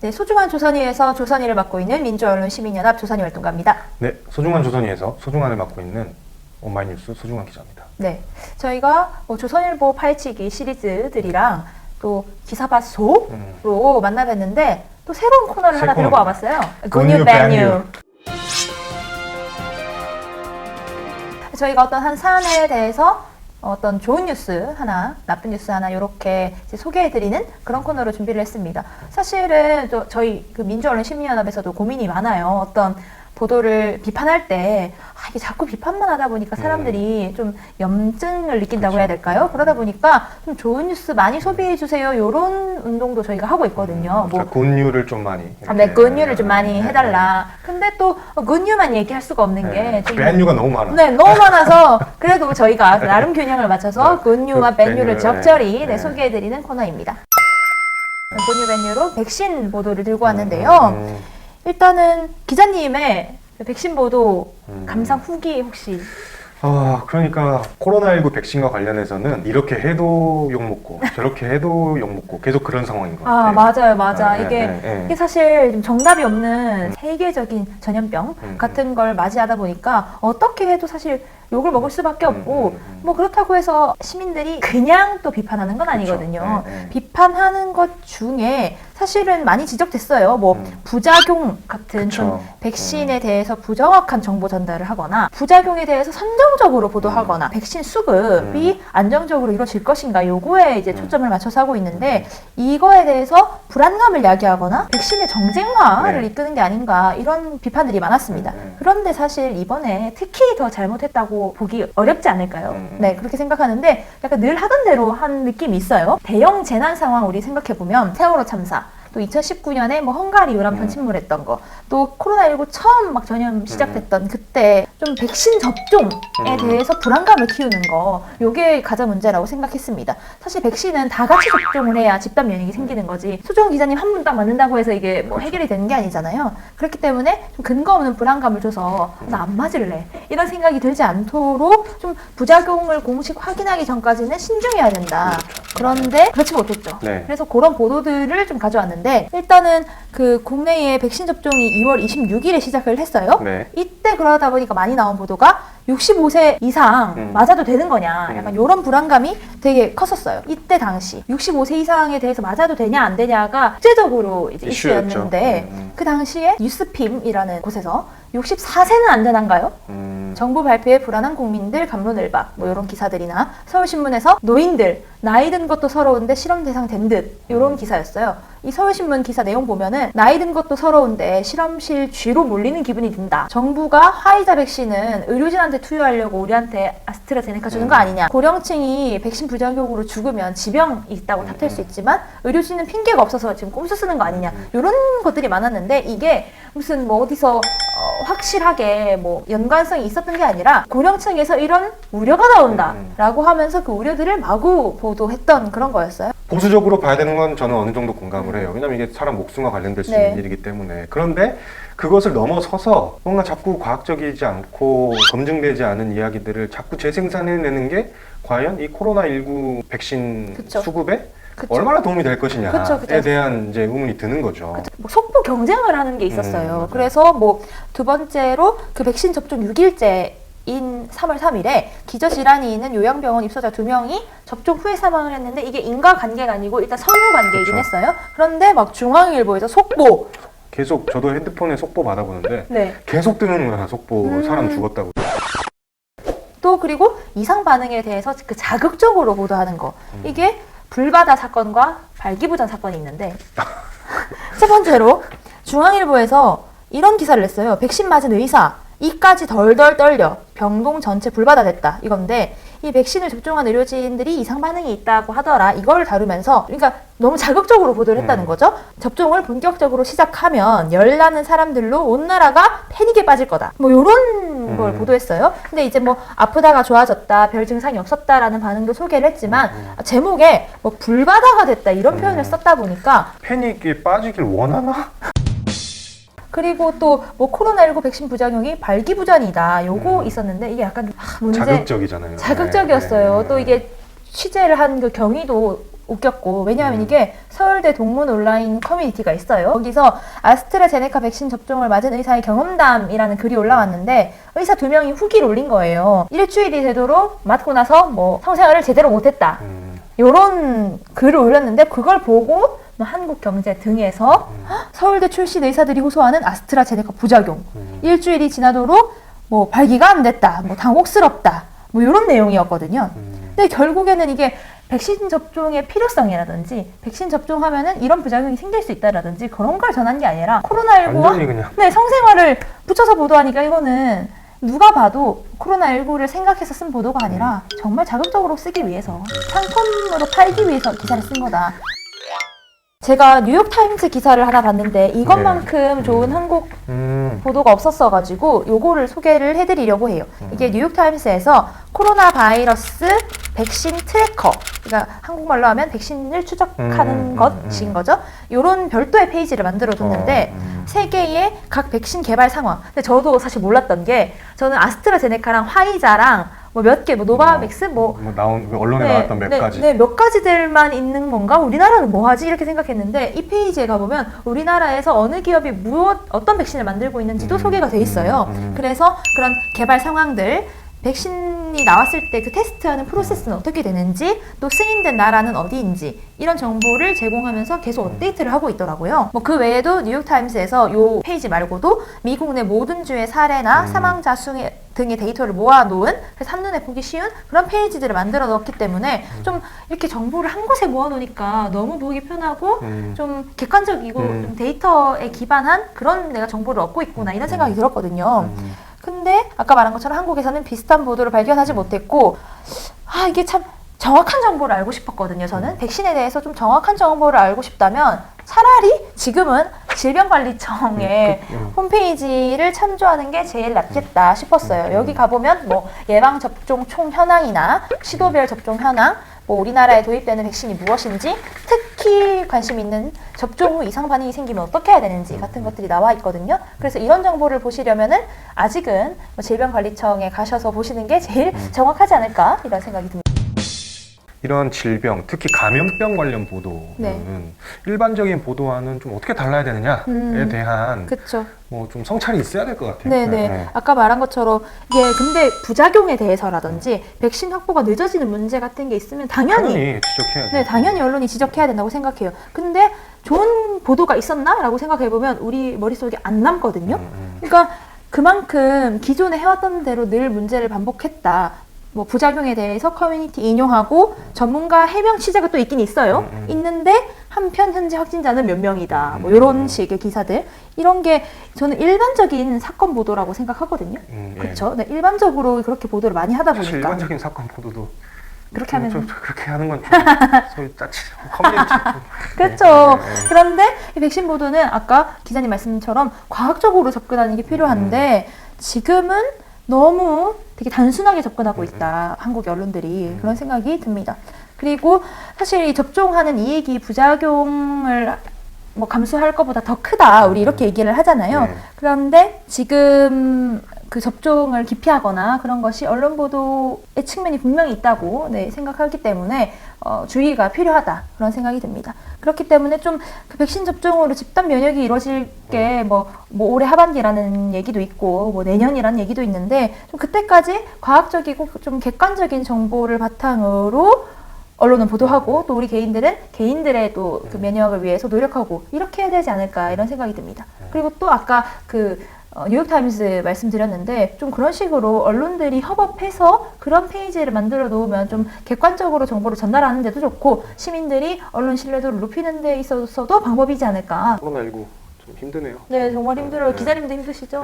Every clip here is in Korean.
네, 소중한 조선이에서 조선이를 맡고 있는 민주언론시민연합 조선이 활동가입니다. 네, 소중한 조선이에서 소중한을 맡고 있는 오마이뉴스 소중한 기자입니다. 네, 저희가 조선일보 파헤치기 시리즈들이랑 또 기사바소로 만나뵀는데 또 새로운 코너를 하나 들고 와봤어요. Good New, Bad New. 저희가 어떤 한 사안에 대해서 어떤 좋은 뉴스 하나, 나쁜 뉴스 하나 이렇게 소개해드리는 그런 코너로 준비를 했습니다. 사실은 저희 그 민주언론시민연합에서도 고민이 많아요. 어떤 보도를 비판할 때 이게 자꾸 비판만 하다 보니까 사람들이 좀 염증을 느낀다고 해야 될까요? 그러다 보니까 좀 좋은 뉴스 많이 소비해 주세요. 이런 운동도 저희가 하고 있거든요. 뭐 굿뉴를 좀 많이. 네, 굿뉴를 좀 많이 해달라. 근데 또 굿뉴만 얘기할 수가 없는 게 배뉴가 너무 많아. 네, 너무 많아서 그래도 저희가 나름 균형을 맞춰서 굿뉴와 배뉴를 적절히 소개해드리는 코너입니다. 굿뉴 배뉴로 백신 보도를 들고 왔는데요. 일단은 기자님의 백신 보도 감상 후기 혹시? 그러니까 코로나19 백신과 관련해서는 이렇게 해도 욕먹고 저렇게 해도 욕먹고 계속 그런 상황인 것 같아요. 맞아요. 이게 사실 좀 정답이 없는 세계적인 전염병 같은 걸 맞이하다 보니까 어떻게 해도 사실 욕을 먹을 수밖에 없고 뭐 그렇다고 해서 시민들이 그냥 또 비판하는 건 아니거든요. 비판하는 것 중에 사실은 많이 지적됐어요. 뭐 부작용 같은 좀 백신에 대해서 부정확한 정보 전달을 하거나 부작용에 대해서 선정적으로 보도하거나 백신 수급이 안정적으로 이루어질 것인가 요거에 이제 초점을 맞춰서 하고 있는데 이거에 대해서 불안감을 야기하거나 백신의 정쟁화를 이끄는 게 아닌가 이런 비판들이 많았습니다. 그런데 사실 이번에 특히 더 잘못했다고 보기 어렵지 않을까요? 네, 그렇게 생각하는데 약간 늘 하던 대로 한 느낌이 있어요. 대형 재난 상황 우리 생각해보면 세월호 참사, 또 2019년에 뭐 헝가리 유람선 침몰했던 거, 또 코로나19 처음 막 전염 시작됐던 그때 좀 백신 접종에 대해서 불안감을 키우는 거, 요게 가장 문제라고 생각했습니다. 사실 백신은 다 같이 접종을 해야 집단 면역이 생기는 거지 소중 기자님 한 분 딱 맞는다고 해서 이게 뭐 해결이 되는 게 아니잖아요. 그렇기 때문에 좀 근거 없는 불안감을 줘서 나 안 맞을래 이런 생각이 들지 않도록 좀 부작용을 공식 확인하기 전까지는 신중해야 된다. 그런데 그렇지 못했죠. 그래서 그런 보도들을 좀 가져왔는데 일단은 그 국내에 백신 접종이 2월 26일에 시작을 했어요. 이때 그러다 보니까 많이 나온 보도가 65세 이상 맞아도 되는 거냐 약간 이런 불안감이 되게 컸었어요. 이때 당시 65세 이상에 대해서 맞아도 되냐 안 되냐가 국제적으로 이제 이슈였는데 그 당시에 뉴스핌이라는 곳에서 64세는 안전한가요? 정부 발표에 불안한 국민들 갑론을박 뭐 이런 기사들이나 서울신문에서 노인들 나이 든 것도 서러운데 실험 대상 된 듯 이런 기사였어요. 이 서울신문 기사 내용 보면은 나이 든 것도 서러운데 실험실 쥐로 몰리는 기분이 든다. 정부가 화이자 백신은 의료진한테 투여하려고 우리한테 아스트라제네카 주는 거 아니냐. 고령층이 백신 부작용으로 죽으면 지병이 있다고 탓할 수 있지만 의료진은 핑계가 없어서 지금 꼼수 쓰는 거 아니냐. 이런 것들이 많았는데 이게 무슨 뭐 어디서 확실하게 뭐 연관성이 있었던 게 아니라 고령층에서 이런 우려가 나온다 라고 하면서 그 우려들을 마구 보도했던 그런 거였어요. 보수적으로 봐야 되는 건 저는 어느 정도 공감을 해요. 왜냐면 이게 사람 목숨과 관련될 수 있는 일이기 때문에. 그런데 그것을 넘어서서 뭔가 자꾸 과학적이지 않고 검증되지 않은 이야기들을 자꾸 재생산해내는 게 과연 이 코로나19 백신 수급에 얼마나 도움이 될 것이냐에 대한 이제 의문이 드는 거죠. 뭐 속보 경쟁을 하는 게 있었어요. 그래서 뭐 두 번째로 그 백신 접종 6일째 인 3월 3일에 기저질환이 있는 요양병원 입소자 2명이 접종 후에 사망을 했는데 이게 인과관계가 아니고 일단 선후관계이긴 했어요. 그런데 막 중앙일보에서 속보 계속 저도 핸드폰에 속보 받아보는데 계속 뜨는 거야. 속보 사람 죽었다고. 또 그리고 이상 반응에 대해서 그 자극적으로 보도하는 거 이게 불바다 사건과 발기부전 사건이 있는데 세 번째로 중앙일보에서 이런 기사를 냈어요. 백신 맞은 의사 이까지 덜덜 떨려 병동 전체 불바다 됐다 이건데 이 백신을 접종한 의료진들이 이상 반응이 있다고 하더라. 이걸 다루면서 그러니까 너무 자극적으로 보도를 했다는 거죠. 접종을 본격적으로 시작하면 열나는 사람들로 온 나라가 패닉에 빠질 거다. 뭐 이런 걸 보도했어요. 근데 이제 뭐 아프다가 좋아졌다, 별 증상이 없었다라는 반응도 소개를 했지만 제목에 뭐 불바다가 됐다 이런 표현을 썼다 보니까 패닉에 빠지길 원하나? 그리고 또 뭐 코로나19 백신 부작용이 발기부전이다. 요거 있었는데 이게 약간 문제 자극적이잖아요. 자극적이었어요. 또 이게 취재를 한 그 경위도 웃겼고, 왜냐하면 이게 서울대 동문 온라인 커뮤니티가 있어요. 거기서 아스트라제네카 백신 접종을 맞은 의사의 경험담이라는 글이 올라왔는데 의사 2명이 후기를 올린 거예요. 일주일이 되도록 맞고 나서 뭐 성생활을 제대로 못했다, 요런 글을 올렸는데 그걸 보고 한국경제 등에서 서울대 출신 의사들이 호소하는 아스트라제네카 부작용, 일주일이 지나도록 뭐 발기가 안 됐다, 뭐 당혹스럽다, 뭐 이런 내용이었거든요. 근데 결국에는 이게 백신 접종의 필요성이라든지 백신 접종하면은 이런 부작용이 생길 수 있다라든지 그런 걸 전한 게 아니라 완전히 그냥. 코로나19와 네, 성생활을 붙여서 보도하니까 이거는 누가 봐도 코로나19를 생각해서 쓴 보도가 아니라 정말 자극적으로 쓰기 위해서, 상품으로 팔기 위해서 기사를 쓴 거다. 제가 뉴욕타임스 기사를 하나 봤는데 이것만큼 좋은 한국 보도가 없었어가지고 요거를 소개를 해드리려고 해요. 이게 뉴욕타임스에서 코로나 바이러스 백신 트래커, 그러니까 한국말로 하면 백신을 추적하는 것인 거죠. 요런 별도의 페이지를 만들어뒀는데 세 개의 각 백신 개발 상황. 근데 저도 사실 몰랐던 게, 저는 아스트라제네카랑 화이자랑 뭐 몇 개, 뭐 노바백스, 뭐 나온 언론에 나왔던 몇 가지. 네, 몇 가지들만 있는 건가? 우리나라는 뭐 하지? 이렇게 생각했는데 이 페이지에 가보면 우리나라에서 어느 기업이 어떤 백신을 만들고 있는지도 소개가 돼 있어요. 그래서 그런 개발 상황들, 백신이 나왔을 때 그 테스트하는 프로세스는 어떻게 되는지, 또 승인된 나라는 어디인지 이런 정보를 제공하면서 계속 업데이트를 하고 있더라고요. 뭐 그 외에도 뉴욕타임스에서 요 페이지 말고도 미국 내 모든 주의 사례나 사망자 수 등의 데이터를 모아놓은, 그래서 한눈에 보기 쉬운 그런 페이지들을 만들어 넣었기 때문에 좀 이렇게 정보를 한 곳에 모아놓으니까 너무 보기 편하고 좀 객관적이고 좀 데이터에 기반한 그런 내가 정보를 얻고 있구나, 이런 생각이 들었거든요. 근데 아까 말한 것처럼 한국에서는 비슷한 보도를 발견하지 못했고, 이게 참 정확한 정보를 알고 싶었거든요. 저는 백신에 대해서 좀 정확한 정보를 알고 싶다면 차라리 지금은 질병관리청의 홈페이지를 참조하는 게 제일 낫겠다 싶었어요. 여기 가보면 뭐 예방접종 총 현황이나 시도별 접종 현황, 뭐 우리나라에 도입되는 백신이 무엇인지, 특히 관심 있는 접종 후 이상 반응이 생기면 어떻게 해야 되는지 같은 것들이 나와 있거든요. 그래서 이런 정보를 보시려면은 아직은 뭐 질병관리청에 가셔서 보시는 게 제일 정확하지 않을까, 이런 생각이 듭니다. 이런 질병, 특히 감염병 관련 보도는 일반적인 보도와는 좀 어떻게 달라야 되느냐에 대한 그쵸. 뭐 좀 성찰이 있어야 될 것 같아요. 네네. 아까 말한 것처럼 이게 근데 부작용에 대해서라든지 백신 확보가 늦어지는 문제 같은 게 있으면 당연히 지적해야 네, 당연히 언론이 지적해야 된다고 생각해요. 근데 좋은 보도가 있었나라고 생각해보면 우리 머릿속에 안 남거든요. 그러니까 그만큼 기존에 해왔던 대로 늘 문제를 반복했다. 뭐 부작용에 대해서 커뮤니티 인용하고 전문가 해명 취재가 또 있긴 있어요. 있는데 한편 현재 확진자는 몇 명이다. 뭐 이런 식의 기사들, 이런 게 저는 일반적인 사건 보도라고 생각하거든요. 그렇죠. 네, 일반적으로 그렇게 보도를 많이 하다 보니까. 사실 일반적인 사건 보도도 그렇게 하면 그렇게 하는 건 좀 소위 짜치 커뮤니티. 그렇죠. 그런데 이 백신 보도는 아까 기자님 말씀처럼 과학적으로 접근하는 게 필요한데 지금은 너무 되게 단순하게 접근하고 있다, 한국 언론들이. 그런 생각이 듭니다. 그리고 사실 이 접종하는 이익이 부작용을 뭐 감수할 것보다 더 크다, 우리 이렇게 얘기를 하잖아요. 그런데 지금 그 접종을 기피하거나 그런 것이 언론 보도의 측면이 분명히 있다고 생각하기 때문에 주의가 필요하다, 그런 생각이 듭니다. 그렇기 때문에 좀 그 백신 접종으로 집단 면역이 이루어질 게 뭐 올해 하반기라는 얘기도 있고 뭐 내년이라는 얘기도 있는데, 좀 그때까지 과학적이고 좀 객관적인 정보를 바탕으로 언론은 보도하고, 또 우리 개인들은 개인들의 또 그 면역을 위해서 노력하고 이렇게 해야 되지 않을까, 이런 생각이 듭니다. 그리고 또 아까 그 뉴욕타임스 말씀드렸는데, 좀 그런 식으로 언론들이 협업해서 그런 페이지를 만들어 놓으면 좀 객관적으로 정보를 전달하는 데도 좋고, 시민들이 언론 신뢰도를 높이는 데 있어서도 방법이지 않을까. 코로나19 좀 힘드네요. 네, 정말 힘들어요. 기자님도 힘드시죠?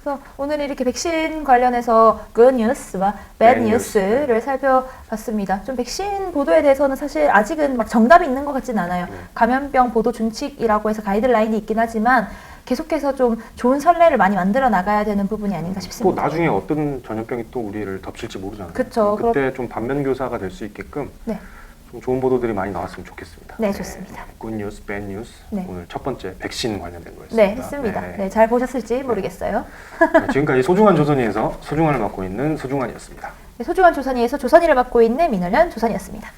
그래서 오늘 이렇게 백신 관련해서 good news와 bad news를 살펴봤습니다. 좀 백신 보도에 대해서는 사실 아직은 막 정답이 있는 것 같진 않아요. 감염병 보도 준칙이라고 해서 가이드라인이 있긴 하지만 계속해서 좀 좋은 선례를 많이 만들어 나가야 되는 부분이 아닌가 싶습니다. 또 나중에 어떤 전염병이 또 우리를 덮칠지 모르잖아요. 그쵸. 그때 좀 반면교사가 될 수 있게끔 좀 좋은 보도들이 많이 나왔으면 좋겠습니다. 네, 좋습니다. good news, bad news. 오늘 첫 번째 백신 관련된 거였습니다. 네, 했습니다. 네, 잘 보셨을지 모르겠어요. 지금까지 소중한 조선이에서 소중한을 맡고 있는 소중한이었습니다. 네, 소중한 조선이에서 조선이를 맡고 있는 민월련 조선이었습니다.